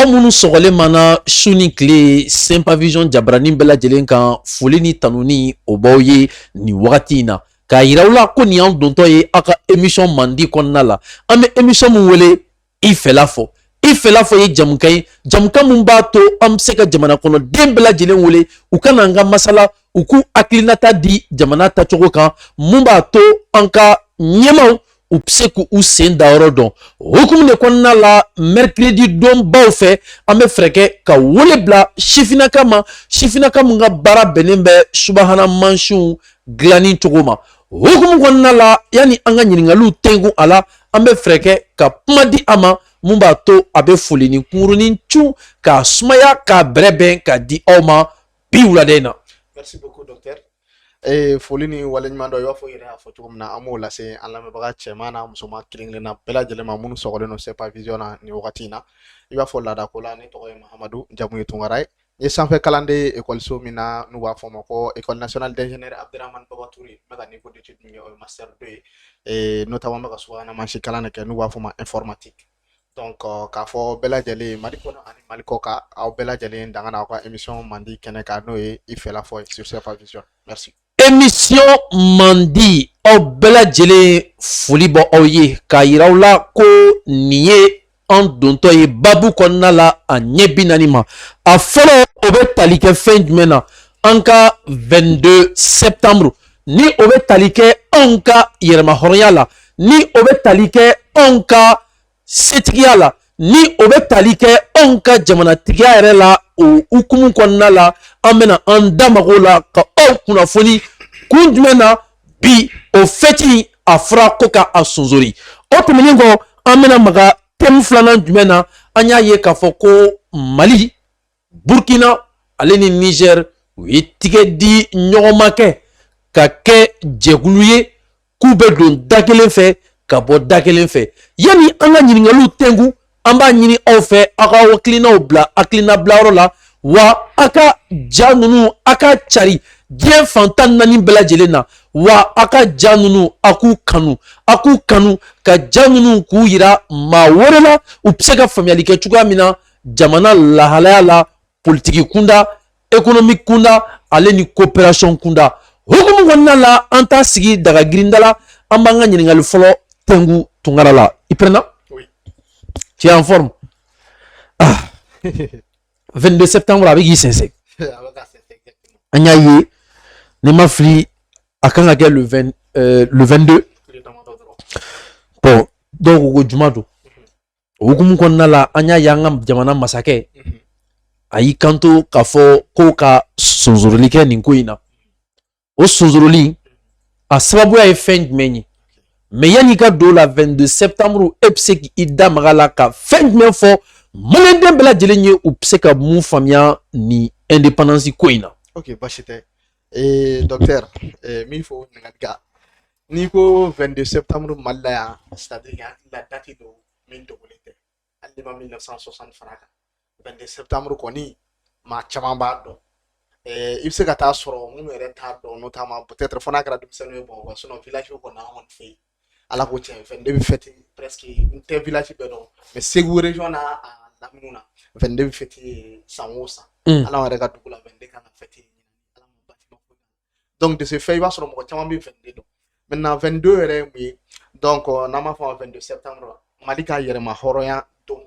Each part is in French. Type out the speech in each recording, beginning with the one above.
minnu sɔgɔlen mana su ni tile Sympavision jabarani bɛɛ lajɛlen kan foli ni tanuni o b'aw ye nin wagati in na k'a yira aw la ko nin y'an dontɔ ye aw ka émission mandi kɔnɔna la an bɛ émission min wele i fɛla fɔ i fɛla fɔ ye jamukan ye jamukan min b'a to an bɛ se ka jamana kɔnɔden bɛɛ lajɛlen wele u ka na an ka masala u k'u hakilinata di jamana tacogo kan mun b'a to an ka ɲɛmaw u bɛ se k'u sen da yɔrɔ dɔn hukumu de kɔnɔna la mercredi don baw fɛ an bɛ fɛɛrɛ kɛ ka wele bila sifinaka ma sifinaka min ka baara bɛnnen bɛ subahana mansinw dilanni cogo ma hukumu kɔnɔna la yanni an ka ɲininkaliw tɛnku a la an bɛ fɛɛrɛ kɛ ka kuma di a ma mun b'a to a bɛ foli ni kunkurunin cun k'a sumaya k'a bɛrɛbɛn k'a di aw ma bi wulada in na. Merci beaucoup docteur. Foli ni waleɲuman dɔ i b'a fɔ i yɛrɛ y'a fɔ cogo min na an b'o lase an lamɛnbaga cɛman n'a musoman kelen-kelenna bɛɛ lajɛlen ma minnu sɔgɔlen don Sympavision na nin wagati in na i b'a fɔ laadako la ne tɔgɔ ye Mahamadu jamu ye Tunkara ye n ye sanfɛ kalanden ekɔliso min na n'u b'a fɔ ma ko école nationale d'ingénieur Abdrahamane Baba Touré n bɛ ka niveau d'étude min kɛ o ye master 2 ye notamment n bɛ ka subahana mansi kalan de kɛ n'u b'a fɔ ma informatique donc k'a fɔ bɛɛ lajɛlen Mali kɔnɔ ani Mali kɔ kan aw bɛɛ lajɛlen danga na aw ka émission mandi kɛnɛ kan n'o ye i fɛla fɔ sur Sympavision merci. Émission mandi aw bɛɛ lajɛlen foli bɔ aw ye k'a yira aw la ko nin ye an dontɔ ye babu kɔnɔna la a ɲɛ 40 ma a fɔlɔ o bɛ tali kɛ fɛn jumɛn na an ka 22 septembre ni o bɛ tali kɛ anw ka yɛrɛmahɔrɔnya la ni o bɛ tali kɛ anw ka setigiya la ni o bɛ tali kɛ anw ka jamanatigiya yɛrɛ la o hukumu kɔnɔna la an bɛna an da mago la ka aw kunnafoni kun jumɛn na bi o fɛti a fɔra ko ka a sonsori o tɛmɛnen kɔ an bɛna maga thème filanan jumɛn na an y'a ye k'a fɔ ko Mali Burkina ale ni Niger u ye tigɛ di ɲɔgɔn ma kɛ ka kɛ jɛkulu ye k'u bɛ don da kelen fɛ ka bɔ da kelen fɛ yanni an ka ɲininkaliw tɛnku an b'a ɲini aw fɛ aw ka hakilinaw bila hakilina bilayɔrɔ la wa a ka ja ninnu a ka cari diɲɛ fantan 4 bɛɛ lajɛlen na wa a ka ja ninnu a k'u kanu ka ja ninnu k'u yira maa wɛrɛ la u bɛ se ka faamuyali kɛ cogoya min na jamana lahalaya la politiki kunda économique kunda ale ni coopération kunda hukumu kɔnɔna la an t'a sigi daga girinda la an b'an ka ɲininkali fɔlɔ tɛnku Tunkara la i prenna oui tu es en forme ah 22 septembre a bɛ k'i sɛnsɛn an y'a ye ne ma fili a kan ka kɛ le 22 bon dɔw ko ko juma don o hukumu kɔnɔna la an y'a ye an ka jamana masakɛ a y'i kanto k'a fɔ ko ka sonsoroli kɛ nin ko in na o sonsoroli a sababuya ye fɛn jumɛn ye mais yanni ka don la 22 septembre e bɛ se k'i da maga la ka fɛn jumɛn fɔ maliyɛnden bɛɛ lajɛlen ye u bɛ se ka mun faamuya ni indépendance ko in na. ok baasi tɛ docteur min fɔ ɲininkali kan n'i ko 22 septembre Mali la yan c'est à dire la date don min dogolen tɛ hali n'i ma 1960 fara kan 22 septembre kɔni maa caman b'a dɔn i bɛ se ka taa sɔrɔ minnu yɛrɛ t'a dɔn notamment peut-être fo n'a kɛra denmisɛnninw ye Bamakɔ sinon village kɔnɔ an kɔni fɛ yen ala ko tiɲɛ 22 bɛ fêter presque n tɛ village bɛɛ dɔn mais Segu région n'a a lamini na 22 bɛ fêter san o san ala yɛrɛ ka dugu la 22 kan ka fêter donc de ce fait i b'a sɔrɔ mɔgɔ caman bɛ 22 dɔn maintenant 22 yɛrɛ ye mun ye donc n'an b'a fɔ 22 septembre Mali ka yɛrɛma hɔrɔnya don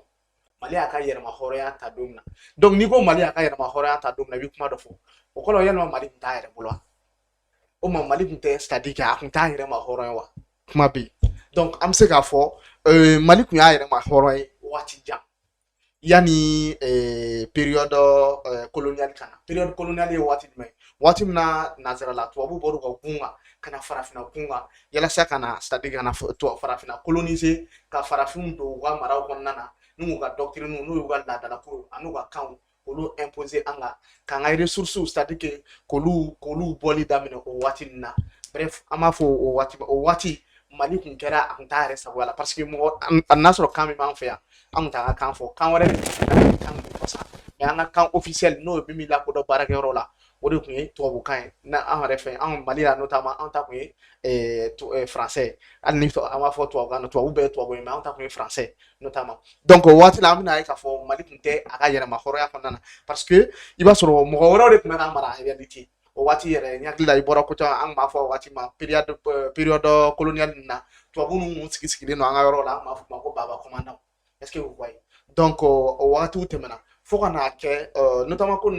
Mali y'a ka yɛrɛma hɔrɔnya ta don min na donc n'i ko Mali y'a ka yɛrɛma hɔrɔnya ta don min na i bɛ kuma dɔ fɔ o kɔrɔ yalima Mali tun t'a yɛrɛ bolo wa o ma Mali tun tɛ c'est à dire a tun t'a yɛrɛma hɔrɔnya wa kuma bɛ yen donc an bɛ se k'a fɔ Mali tun y'a yɛrɛma hɔrɔn ye waati jan yanni période coloniale kana période coloniale ye waati jumɛn waati min na nanzarala tubabu bɔr'u ka gun kan ka na farafinna gun kan yalasa ka na c'est à dire ka na farafinna coloniser ka farafinw don u ka maraw kɔnɔna na n'u ka doctrine n'u y'u ka laadalako an'u ka kanw olu imposer an kan k'an ka ressources c'est à dire que k'olu bɔli daminɛ o waati ninnu na bref an b'a fɔ o waati Mali kun kɛra a kun t'a yɛrɛ sagoya la parce que mɔgɔ n'a sɔrɔ kan min b'an fɛ yan an kun t'an ka kan fɔ kan wɛrɛ kan min fɔ sa mais an ka kan officiel n'o ye min bɛ lakodɔn baarakɛyɔrɔ la o de kun ye tubabukan ye na an yɛrɛ fɛ an Mali la notamment an ta kun ye français hali ni an b'a fɔ tubabukan na tubabu bɛɛ ye tubabu ye mais an ta kun ye français notamment donc o waati la an bɛna ye k'a fɔ Mali tun tɛ a ka yɛrɛma hɔrɔnya kɔnɔna na parce que i b'a sɔrɔ mɔgɔ wɛrɛw de tun bɛ k'an mara en réalité o waati yɛrɛ n hakili la i bɔra ko caman an b'a fɔ o waati ma période coloniale na tubabu ninnu sigilen don an ka yɔrɔ la an b'a fɔ ma ko baba commandant est-ce que vous voyez donc o waatiw tɛmɛna fo ka n'a kɛ notamment ko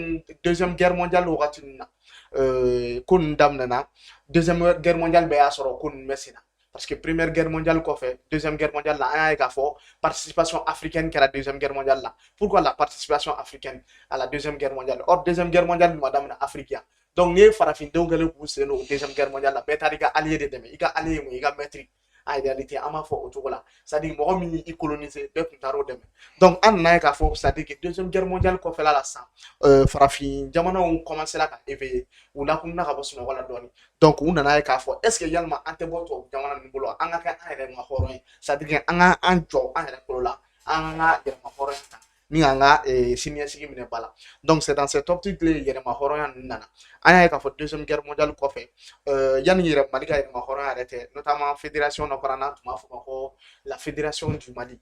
deuxième guerre mondiale wagati ninnu na ko ninnu daminɛna deuxième guerre mondiale bɛɛ y'a sɔrɔ ko ninnu bɛ sen na parce que première guerre mondiale kɔfɛ deuxième guerre mondiale la an y'a ye k'a fɔ participation africaine kɛra deuxième guerre mondiale la pourquoi la participation africaine à la deuxième guerre mondiale or deuxième guerre mondiale ma daminɛ Afrique yan donc n'i ye farafindenw kɛlen k'u sen don deuxième guerre mondiale la bɛɛ taara i ka allié de dɛmɛ i ka allié ye mun ye i ka maître en réalité an b'a fɔ o cogo la c'est à dire mɔgɔ min y'i coloniser bɛɛ tun taara o dɛmɛ donc an nana ye k'a fɔ c'est à dire que deuxième guerre mondiale kɔfɛla la sisan farafin jamanaw commencé la ka éveiller u lakunna ka bɔ sunɔgɔ la dɔɔni donc u nana ye k'a fɔ est ce que yalima an tɛ bɔ tubabu jamana ninnu bolo an ka kɛ an yɛrɛ ma hɔrɔn ye c'est à dire que an ka an jɔ an yɛrɛ bolo la an ka yɛrɛma hɔrɔnya ta ni an ka siniɲɛsigi minɛ ba la donc c'est dans cette optique le yɛrɛma hɔrɔnya ninnu nana an y'a ye k'a fɔ deuxième guerre mondiale kɔfɛ yanni yɛrɛ Mali ka yɛrɛma hɔrɔnya yɛrɛ tɛ notamment fédération dɔ fana n'an tun b'a fɔ ma ko la fédération du Mali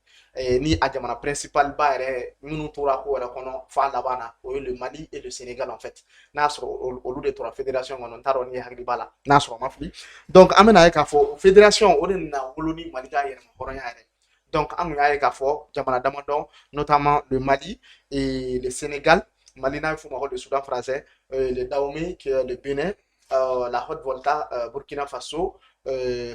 ni a jamana principal ba yɛrɛ minnu tora ko yɛrɛ kɔnɔ f'a laban na o ye le Mali et le Sénégal en fait n'a sɔrɔ olu de tora fédération kɔnɔ n t'a dɔn ni ye hakili b'a la n'a sɔrɔ ma fili donc an bɛna ye k'a fɔ fédération o de nana wolo ni Mali ka yɛrɛma hɔrɔnya yɛrɛ donc an kun y'a ye k'a fɔ jamana damadɔ notamment le Mali et le Sénégal Mali n'a fɔ ma ko le Soudan français le Dahomey qui est le Bénin la Haute-Volta Burkina Faso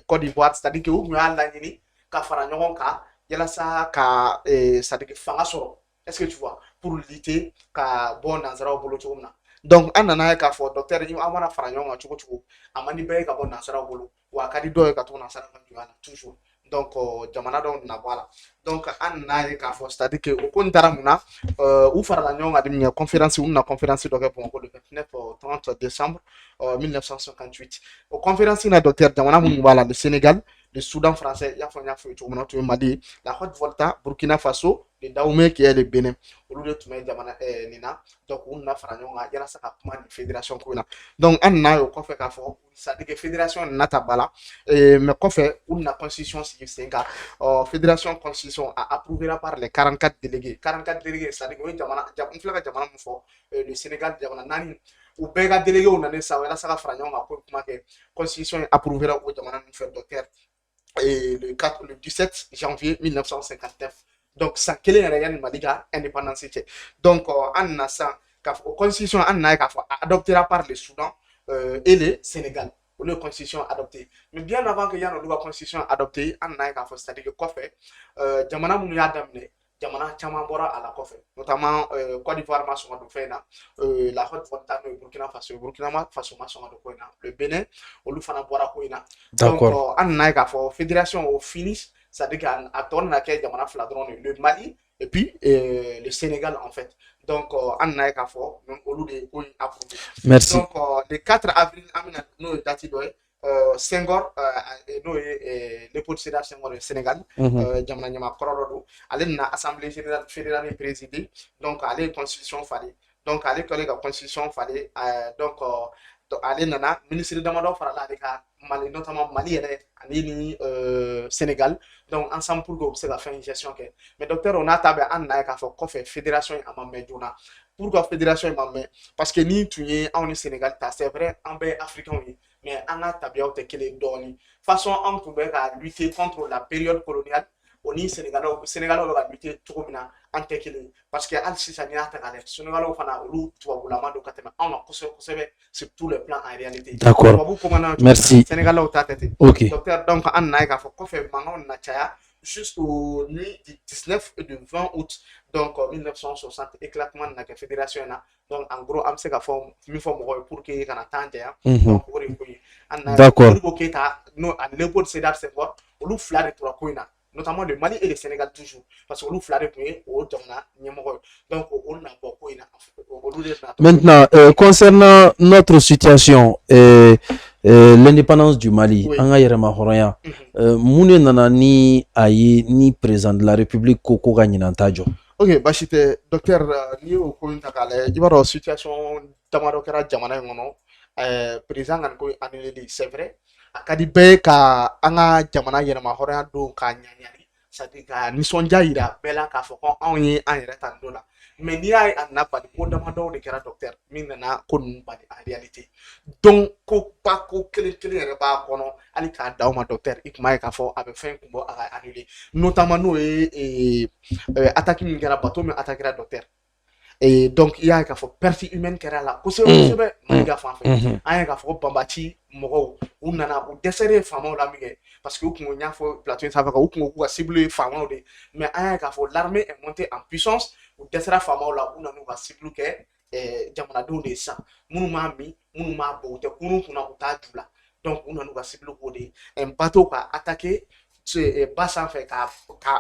Côte d'Ivoire c'est-à-dire que u kun y'a laɲini ka fara ɲɔgɔn kan yalasa ka c'est-à-dire que fanga sɔrɔ est-ce que tu vois pour lutter ka bɔ nanzaraw bolo cogo min na donc an nana ye k'a fɔ docteur an mana fara ɲɔgɔn kan cogo o cogo a man di bɛɛ ye ka bɔ nanzaraw bolo wa a ka di dɔw ye ka to nanzara ka jɔnya la toujours donc jamana dɔw na bɔ a la donc an nana ye k'a fɔ c'est à dire que o ko in taara mun na u farala ɲɔgɔn kan de min kɛ conférence u bɛna conférence dɔ kɛ Bamakɔ le 29 30 décembre 1958 o conférence in na docteur jamana minnu b'a la le Sénégal le Soudan français i y'a fɔ n y'a fɔ cogo min na o tun ye Mali ye la Haute-Volta Burkina Faso le Dahomey qui est le Bénin olu de tun bɛ jamana nin na donc u nana fara ɲɔgɔn kan yalasa ka kuma nin fédération ko in na donc an nana ye o kɔfɛ k'a fɔ c'est à dire que fédération nana ta ba la mais kɔfɛ u nana constitution sigi sen kan fédération constitution a approuvé par les 44 délégués c'est à dire que o ye jamana n filɛ ka jamana min fɔ le Sénégal jamana naani u bɛɛ ka délégué u nana sa yalasa ka fara ɲɔgɔn kan ko kuma kɛ constitution approuvé o jamana ninnu fɛ docteur et le 17 janvier 1959 donc san kelen yɛrɛ yanni Mali ka indépendance cɛ donc an nana san k'a fɔ constitution an nana ye k'a fɔ adopté par le Soudan et le Sénégal olu ye constitution adopté mais bien avant que yanni olu ka constitution adopté an nana ye k'a fɔ c'est à dire que kɔfɛ jamana minnu y'a daminɛ jamana caman bɔra a la kɔfɛ notamment Côte d'Ivoire ma sɔn ka don fɛn in na la Haute-Volta n'o ye Burkina Faso ma sɔn ka don ko in na le Bénin olu fana bɔra ko in na donc an nana ye k'a fɔ fédération o fini c'est à dire que a tɔ nana kɛ jamana fila dɔrɔn de le Mali et puis le Sénégal en fait donc an nana ye k'a fɔ olu de ko in approuvé merci donc le 4 avril an bɛna n'o ye date dɔ ye Senghor n'o ye Léopold Sédar Senghor ye Sénégal jamana ɲamakɔrɔ dɔ don ale nana assemblée générale fédérale présidée donc ale ye constitution falen donc ale kɛlen ka constitution falen donc ale nana ministre damadɔ farala ale ka Mali notamment Mali yɛrɛ ani ni Sénégal donc ensemble pour que u bɛ se ka fɛn gestion kɛ mais docteur o n'a ta bɛɛ an nana ye k'a fɔ kɔfɛ fédération in a ma mɛn joona pourquoi fédération in ma mɛn parce que ni tun ye anw ni Sénégal ta c'est vrai an bɛɛ ye africains ye mais an ka tabiyaw tɛ kelen dɔɔni façon anw tun bɛ ka lutter contre la période coloniale o ni Sénégalais bɛ ka lutter cogo min na an tɛ kelen parce que hali sisan n'i y'a ta k'a lajɛ Sénégalais fana olu tubabulama don ka tɛmɛ anw kan kosɛbɛ kosɛbɛ sur tous les plans en réalité d'accord tubabu commandant merci Sénégalais ta tɛ ten ok docteur donc an nana ye k'a fɔ kɔfɛ mankanw nana caya jusqu'au nuit du 19 et du 20 août donc 1960 éclatement nana kɛ fédération in na donc en gros an bɛ se ka fɔ min fɔ mɔgɔw ye pour que kana temps janya donc o de ko ye an nana d'accord Modibo Keyita n'o ani Léopold Sédar Senghor olu fila de tora ko in na notamment le Mali et le Sénégal toujours parce que olu fila de tun ye o jamana ɲɛmɔgɔ ye donc olu na bɔ ko in na olu de na maintenant concernant notre situation l'indépendance du Mali an ka yɛrɛma hɔrɔnya mun de nana ni a ye ni président de la République ko ko ka ɲinan ta jɔ Ok, basi tɛ docteur n'i y'o ko in ta k'a lajɛ i b'a dɔn situation damadɔ kɛra jamana in kɔnɔ président ka nin ko in annulé c'est vrai a ka di bɛɛ ye ka an ka jamana yɛlɛma hɔrɔnya don k'a ɲaɲari c'est à dire ka nisɔndiya yira bɛɛ la k'a fɔ ko anw ye an yɛrɛ ta nin don la mais n'i y'a ye a nana bali ko damadɔw de kɛra docteur min nana ko ninnu bali en réalité donc ko ba ko kelen kelen yɛrɛ b'a kɔnɔ hali k'a d'aw ma docteur i kun b'a ye k'a fɔ a bɛ fɛn kun bɔ a ka annulé notamment n'o ye attaque min kɛra bateau min attaquera docteur et donc il y a k'a fɔ perte humaine kɛra la kosɛbɛ kosɛbɛ Mayiga fan fɛ an ye k'a fɔ ko banbati mɔgɔw u nana u dɛsɛlen faamaw la min kɛ parce que u kun y'a fɔ plateau in sanfɛ kan u kun ko k'u ka cible ye faamaw de mais an y'a k'a fɔ l'armée est montée en puissance u dɛsɛra faamaw la u nana u ka cible kɛ jamanadenw de ye sisan minnu m'a min minnu m'a bɔ u tɛ kunun kunna u t'a ju la donc u nana u ka cible k'o de ye bateau ka attaquer ba sanfɛ ka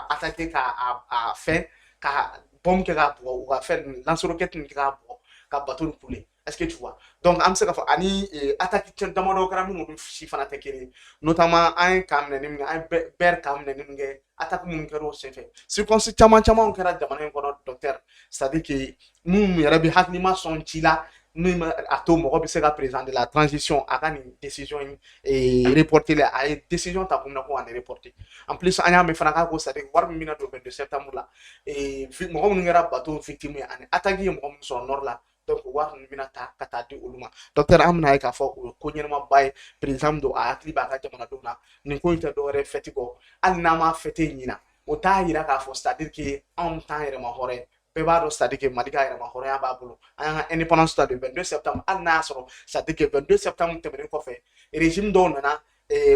attaquer ka fɛn ka bombe kɛ k'a bugɔ u ka fɛn lance-roquette nin kɛ k'a bugɔ ka bateau nin couler est-ce que tu vois donc an bɛ se k'a fɔ ani attaque damadɔ kɛra minnu si fana tɛ kelen notamment an ye kan minɛ min kɛ an ye bɛr kan minɛ min kɛ attaque minnu kɛra o senfɛ circonstances caman caman kɛra jamana in kɔnɔ docteur c'est à dire que minnu yɛrɛ bɛ hakilima sɔn ci la min a to mɔgɔ bɛ se ka président de la transition a ka nin décision in reporter la a ye décision ta kun na ko ani reporter en plus an y'a mɛn fana k'a ko c'est à dire wari min bɛna don 22 septembre la mɔgɔ minnu kɛra bateau victime ye ani attaque ye mɔgɔ minnu sɔrɔ nord la donc wari ninnu bɛna ta ka taa di olu ma docteur an bɛna ye k'a fɔ o ye ko ɲɛnamaba ye président don a hakili b'a ka jamanadenw na nin ko in tɛ dɔwɛrɛ fɛti kɔ hali n'an ma fɛte ɲina o t'a yira k'a fɔ c'est à dire que anw t'an yɛrɛma hɔrɔn ye bɛɛ b'a dɔn c'est à dire que Mali ka yɛrɛma hɔrɔnya b'a bolo an y'an ka indépendance ta le 22 septembre hali n'a y'a sɔrɔ c'est à dire que 22 septembre tɛmɛnen kɔfɛ régime dɔw nana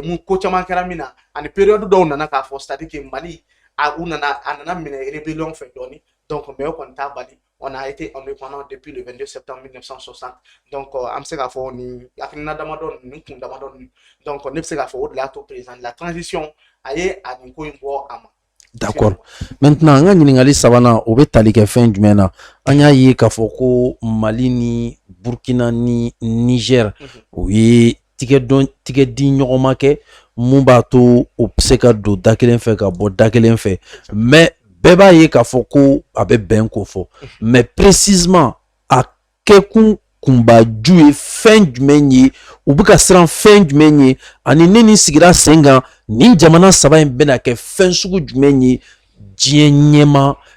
mun ko caman kɛra min na ani période dɔw nana k'a fɔ c'est à dire que Mali a nana minɛ rébellion fɛ dɔɔni donc mais o kɔni t'a bali on a été indépendant depuis le 22 septembre 1960 donc an bɛ se k'a fɔ nin hakilina damadɔ nin kun damadɔ nin donc ne bɛ se k'a fɔ o de y'a to président de la transition a ye a nin ko in bɔ a ma. D'accord. Maintenant, an ka ɲininkali sabanan o bɛ tali kɛ fɛn jumɛn na an y'a ye k'a fɔ ko Mali ni Burkina ni Niger o ye tigɛ di ɲɔgɔn ma kɛ mun b'a to o bɛ se ka don da kelen fɛ ka bɔ da kelen fɛ mais bɛɛ b'a ye k'a fɔ ko a bɛ bɛn ko fɔ mais précisément a kɛkun kunbaju ye fɛn jumɛn ye u bɛ ka siran fɛn jumɛn ye ani ne ni sigira sen kan nin jamana saba in bɛna kɛ fɛn sugu jumɛn ye diɲɛ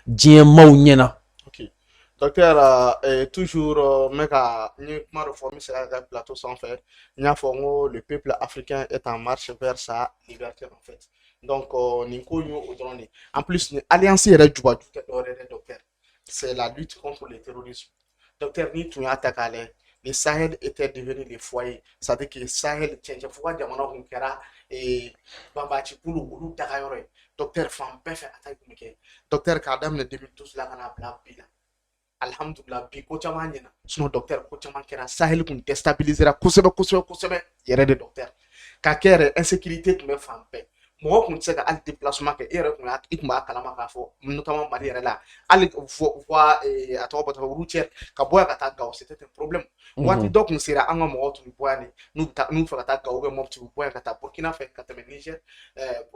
ɲɛmaaw ɲɛna. Ok docteur toujours n bɛ ka n ye kuma dɔ fɔ n bɛ se ka kɛ plateau sanfɛ n y'a fɔ n ko le peuple africain est en marche vers sa liberté en fait donc nin ko in y'o dɔrɔn de en plus ni alliance yɛrɛ jubaju tɛ dɔwɛrɛ dɛ docteur c'est la lutte contre le terrorisme docteur ni tun y'a ta k'a lajɛ le Sahel était devenu le foyer c'est-à-dire que Sahel cɛncɛn fo ka jamana kun kɛra banbaaci kulu olu dagayɔrɔ ye docteur fan bɛɛ fɛ attaque kun bɛ kɛ docteur k'a daminɛ 2012 la ka n'a bila bi la alhamdulillah bi ko caman ɲɛna sinon docteur ko caman kɛra Sahel kun déstabilisera kosɛbɛ kosɛbɛ kosɛbɛ yɛrɛ de docteur ka kɛ yɛrɛ insécurité tun bɛ fan bɛɛ mɔgɔ kun tɛ se ka hali déplacement kɛ i kun b'a kalama k'a fɔ notamment Mali yɛrɛ la hali voie a tɔgɔ bɔ routière ka bɔ yan ka taa Gao c'était un problème waati dɔ kun sera an ka mɔgɔw tun bɛ bɔ yan de n'u fɛ ka taa Gao ou bien Mopti u bɛ bɔ yan ka taa Burkina fɛ ka tɛmɛ Niger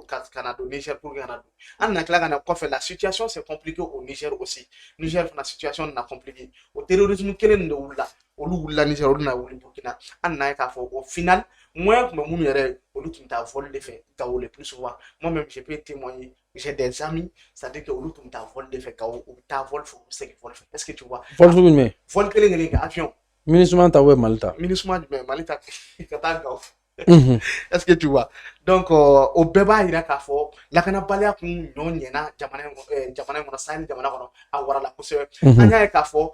ka na don Niger pour que ka na don an nana tila ka na kɔfɛ la situation c'est compliqué au Niger aussi Niger fana situation nana compliqué o terrorisme kelen de wulila olu wulila Niger olu na wuli Burkina an nana ye k'a fɔ au final moyen tun bɛ minnu yɛrɛ olu tun bɛ taa vol de fɛ Gao le plus souvent moi-même je peux témoigner j'ai des amis c'est-à-dire que olu tun bɛ taa vol de fɛ Gao u bɛ taa vol fɛ u bɛ segin vol fɛ est-ce que tu vois vol sugu jumɛn vol kelen kelen kɛ avion MINUSMA ta ou Mali ta MINUSMA jumɛn Mali ta ka taa Gao est-ce que tu vois donc o bɛɛ b'a yira k'a fɔ lakanabaliya kun ɲɔ ɲɛna jamana in kɔnɔ Sahel jamana kɔnɔ a warala kosɛbɛ an y'a ye k'a fɔ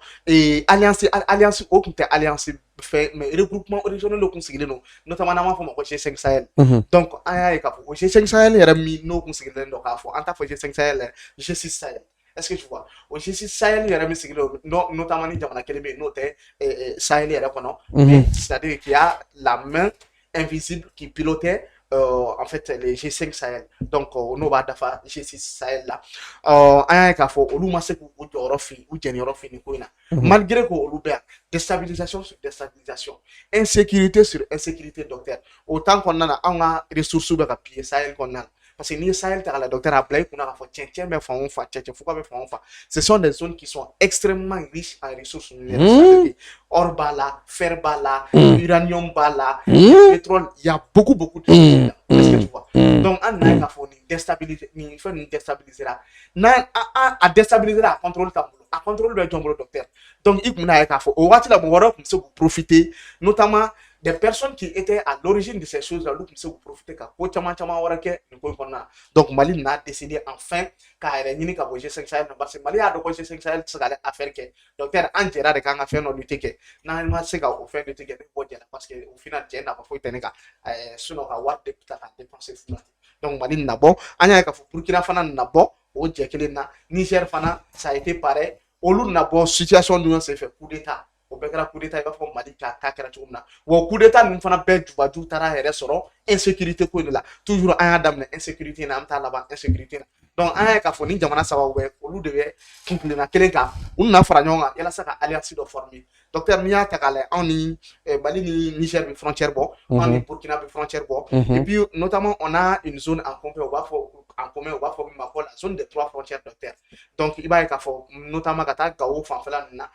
alliance o tun tɛ alliance fɛ mais regroupement régional de kun sigilen don notamment n'an b'a fɔ ma ko G5 Sahel donc an y'a ye k'a fɔ o G5 Sahel yɛrɛ min n'o kun sigilen don k'a fɔ an t'a fɔ G5 Sahel yɛrɛ G6 Sahel est-ce que tu vois au G6 Sahel yɛrɛ min sigilen don notamment ni jamana kelen bɛ yen n'o tɛ Sahel yɛrɛ kɔnɔ c'est-à-dire qu'il y a la main invisible qui pilotait en fait les G5 Sahel donc n'o b'a dafa G6 Sahel la an y'a ye k'a fɔ olu ma se k'u jɔyɔrɔ fin u jɛniyɔrɔ fin nin ko in na malgré que olu bɛ yan déstabilisation sur déstabilisation insécurité sur insécurité docteur au temps kɔnɔna na an ka ressources bɛ ka piller Sahel kɔnɔna na parce que ni Sahel ta la docteur a plaît qu'on a fait tiens mais fa on fa tiens faut pas faire on fa ce sont des zones qui sont extrêmement riches en ressources minérales or bala fer bala uranium bala pétrole il y a beaucoup de choses là est-ce que tu vois donc on a qu'à faire déstabiliser ni faire une déstabiliser là na à déstabiliser là contrôle ta à contrôle le docteur donc il qu'on a qu'à faire au wati la bon wara pour se profiter notamment des personnes qui étaient à l'origine de ces choses-là, nous pouvons profiter car donc Mali n'a décidé enfin car il y a G5 Sahel parce que Mali a donc G5 Sahel ça allait affaire que docteur Angela de quand a fait non lutter que normalement c'est qu'au fait de lutter parce que au final j'ai n'a pas fait tenir sinon à voir des putain à dépenser donc Mali n'a bon anya ka Burkina Faso n'a bon au Djekelina Niger Fana ça a été pareil au loup n'a bon situation nous s'est fait coup d'état au bekara coup d'état il va faire Mali ka kera tugumna wo coup d'état nous fana be jubaju tara here soro insécurité ko la toujours un adam insécurité na amta là-bas insécurité donc un ka foni jamana sawa we olu de be kinkule na kelenka unna fara nyonga yala saka alliance do former docteur Nia takale on ni Mali ni Niger bi frontière bon on ni Burkina bi frontière bon et puis notamment on a une zone en commun on va former la zone des 3 frontières docteur donc il va ka fo notamment kata gawo fanfela na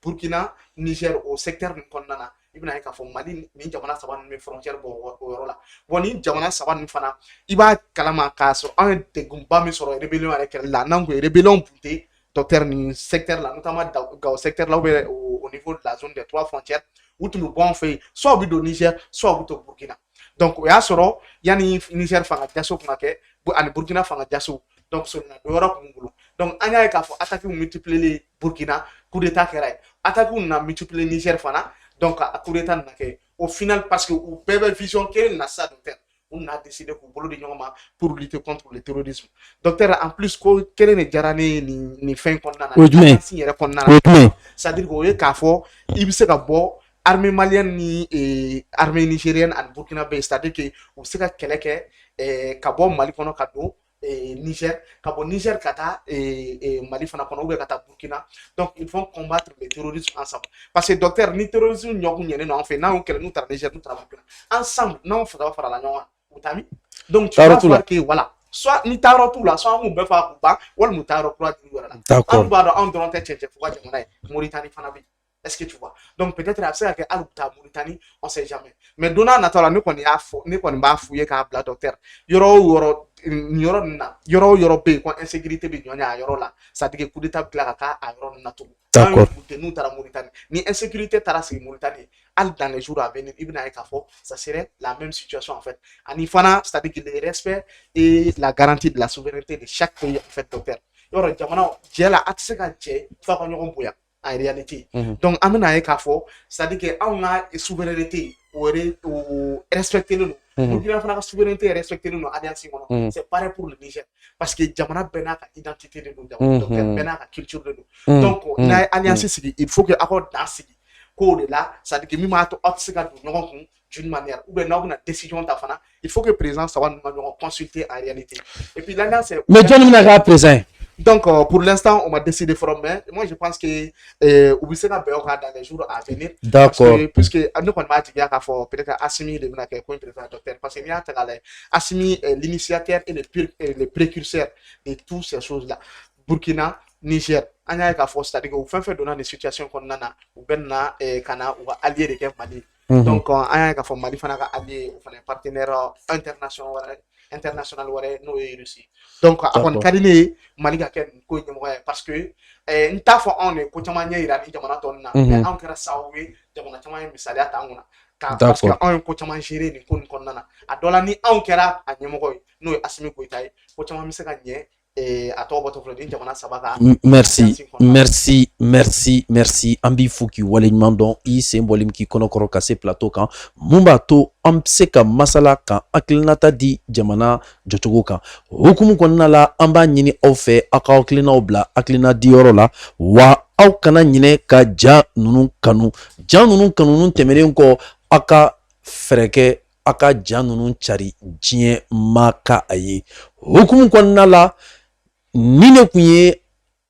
Burkina Niger au secteur konnana ibna ka fo Mali ni jamana saba ni frontière bo yoro la woni jamana saba ni fana iba kalama ka so un de gumba mi soro rébellion avec la nango rébellion bunté docteur ni secteur là notamment au secteur là au niveau de la zone des 3 frontières où tout le bon fait soit au Niger soit au Burkina donc ya soro yani Niger fanga jasso kumake ani Burkina fanga jasso donc so na Europe ngulu donc anya ka fo attaque multiplier les Burkina coup d'état keray attaque na multiplier Niger fana donc à coup d'état na ke au final parce que au bébé vision qu'elle na ça docteur on a décidé pour lutter contre le terrorisme docteur en plus ko kele ne jarane ni fin konna na si yere konna ça dire ko ka fo ibse ka bo armée malienne ni armée nigérienne en Burkina Faso c'est-à-dire que on se ka keleke ka bo Mali kono ka do Niger kabo Niger kata Mali fana kono ou kata Burkina donc ils vont combattre le terrorisme ensemble parce que docteur ni terrorisme nyoku nyene no en fait na on kele nous tra Niger nous tra Burkina ensemble non faut pas faire la nyoma utami donc tu vas voir que voilà soit ni taro tout là soit on be fa kuba wala mu taro pro di wala d'accord on va on doit tete faut pas jamana Mauritanie fana bi est-ce que tu vois donc peut-être après que aluta Mauritanie on sait jamais mais dona natala ni koni afo ni koni ba fouiller ka bla docteur yoro yoro be ko insécurité bi nyonya yoro la ça dit que coup d'état bla ka a yoro na tout d'accord nous tara Mauritanie ni insécurité tara c'est Mauritanie al dans les jours à venir ibna ekafo ça serait la même situation en fait anifana c'est-à-dire que le respect et la garantie de la souveraineté de chaque pays en fait docteur yoro jamana jela atseka je fa ko nyoko boya en réalité donc amena ekafo c'est-à-dire que on a souveraineté ou respecter nous Burkina Faso souveraineté respecter nous alliance c'est pareil pour le Niger parce que jamana bena identité de nous donc bena culture de nous donc na alliance il faut que accord dans code là ça dit que mi ma to obstacle d'une manière ou bien une décision tafana il faut que présent ça va nous consulter en réalité et puis là c'est mais John n'a présent donc pour l'instant on m'a décidé de former moi je pense que Ubisena Beoka dans les jours à venir d'accord puisque nous on m'a dit qu'il y a peut-être Assimi de Minake comme président docteur parce qu'il y a Assimi l'initiateur et le précurseur de toutes ces choses là Burkina Niger anya ka fo c'est-à-dire que au fin fait donner des situations qu'on a ou benna kana ou allié de Mali donc anya ka fo Mali fana ka allié ou fana partenaire international wala no Russie donc akon kadine Mali ka ken ko nyamo parce que nta fo on ko chama nyira ni jamana tonna mais on kera sawe jamana chama misali atanguna parce que on ko chama gérer ni kon konnana adola ni on kera anyamo ko no Assimi ko tay ko chama misaka nye merci ambi fuki walenyman don I sembolim ki konokoro kase plateau kan mumbato amseka masala kan aklinata di jamana jotogo kan hukumu konna la amba nyini aw fe aka aklina obla aklina di yoro la wa aw kana nyine ka ja nunu kanu nun temeren ko aka freke aka ja nunu chari jien maka aye hukumu konna la ni ne kun ye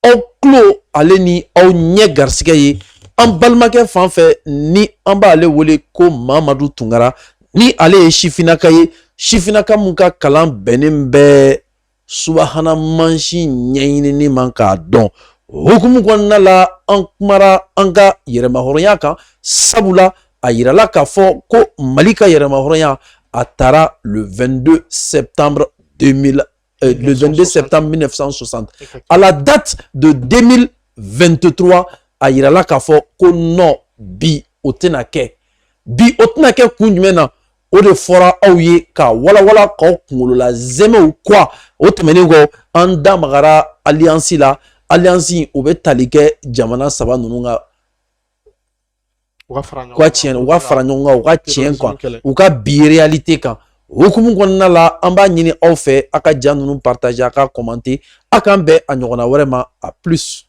aw klo ale ni aw ɲɛ garisɛgɛ ye an balimakɛ fan fɛ ni an b'ale wele ko Mamadu Tunkara ni ale ye sifinaka ye sifinaka mun ka kalan bɛnnen bɛ subahana mansin ɲɛɲinini man k'a dɔn hukumu kɔnɔna la an kumara an ka yɛrɛmahɔrɔnya kan sabula a yirala k'a fɔ ko Mali ka yɛrɛmahɔrɔnya a taara le 22 septembre 1960 à la date de 2023 a yirala k'a fɔ ko non bi o tɛna kɛ bi o tɛna kɛ kun jumɛn na o de fɔra aw ye ka walawala k'aw kunkolola zɛmɛw kɔ o tɛmɛnen kɔ an da magara alliance la alliance o bɛ tali kɛ jamana saba ninnu ka u ka fara ɲɔgɔn kan u ka tiɲɛ kan u ka bi réalité kan hukumu kɔnɔna la an b'a ɲini aw fɛ a ka ja ninnu partager a ka commenter a k'an bɛn a ɲɔgɔnna wɛrɛ ma a plus